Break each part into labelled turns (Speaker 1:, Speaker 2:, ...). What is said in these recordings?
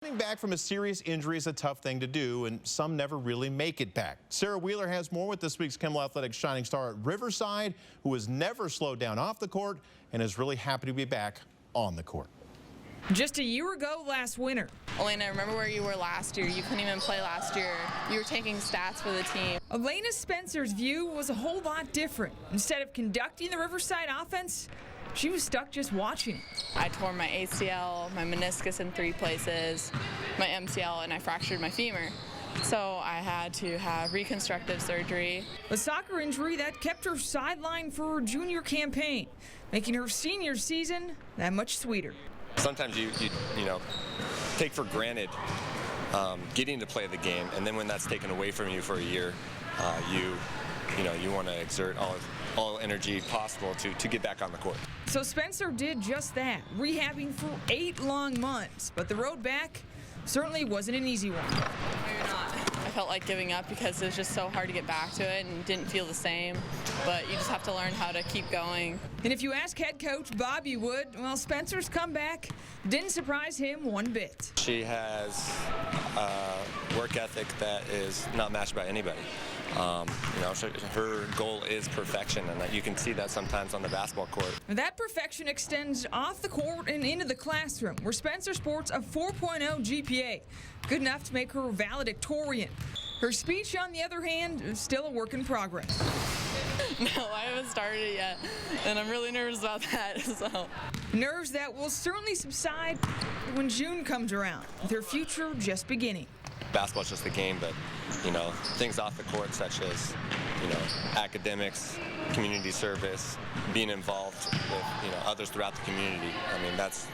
Speaker 1: Coming back from a serious injury is a tough thing to do, and some never really make it back. Sarah Wheeler has more with this week's Kimmel Athletics Shining Star at Riverside, who has never slowed down off the court and is really happy to be back on the court.
Speaker 2: Just a year ago last winter.
Speaker 3: Alayna, I remember where you were last year. You couldn't even play last year. You were taking stats for the team.
Speaker 2: Alayna Spencer's view was a whole lot different. Instead of conducting the Riverside offense, she was stuck just watching it.
Speaker 3: I tore my ACL, my meniscus in 3 places, my MCL, and I fractured my femur. So I had to have reconstructive surgery.
Speaker 2: A soccer injury that kept her sidelined for her junior campaign, making her senior season that much sweeter.
Speaker 4: Sometimes you take for granted getting to play the game, and then when that's taken away from you for a year, you want to exert all energy possible to get back on the court.
Speaker 2: So Spencer did just that, rehabbing for 8 long months, but the road back certainly wasn't an easy one.
Speaker 3: I felt like giving up because it was just so hard to get back to it and didn't feel the same, but you just have to learn how to keep going.
Speaker 2: And if you ask head coach Bobby Wood, well, Spencer's comeback didn't surprise him one bit.
Speaker 4: She has work ethic that is not matched by anybody. Her goal is perfection, and you can see that sometimes on the basketball court.
Speaker 2: That perfection extends off the court and into the classroom, where Spencer sports a 4.0 GPA, good enough to make her a valedictorian. Her speech, on the other hand, is still a work in progress.
Speaker 3: No, I haven't started it yet, and I'm really nervous about that. So.
Speaker 2: Nerves that will certainly subside when June comes around, with her future just beginning.
Speaker 4: Basketball's just a game, but things off the court, such as academics, community service, being involved with others throughout the community. I mean, that's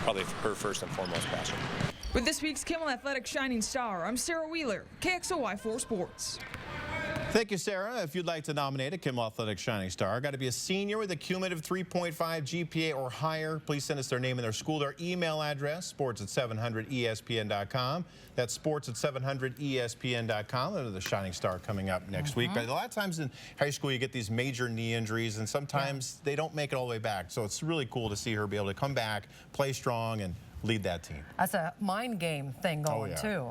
Speaker 4: probably her first and foremost passion.
Speaker 2: With this week's Kimmel Athletics Shining Star, I'm Sarah Wheeler, KXOY4 Sports.
Speaker 1: Thank you, Sarah. If you'd like to nominate a Kimmel Athletics Shining Star, got to be a senior with a cumulative 3.5 GPA or higher. Please send us their name and their school, their email address, sports@700ESPN.com. That's sports@700ESPN.com. There's the Shining Star coming up next week. But a lot of times in high school, you get these major knee injuries, and sometimes they don't make it all the way back. So it's really cool to see her be able to come back, play strong, and lead that team.
Speaker 5: That's a mind game thing going, too.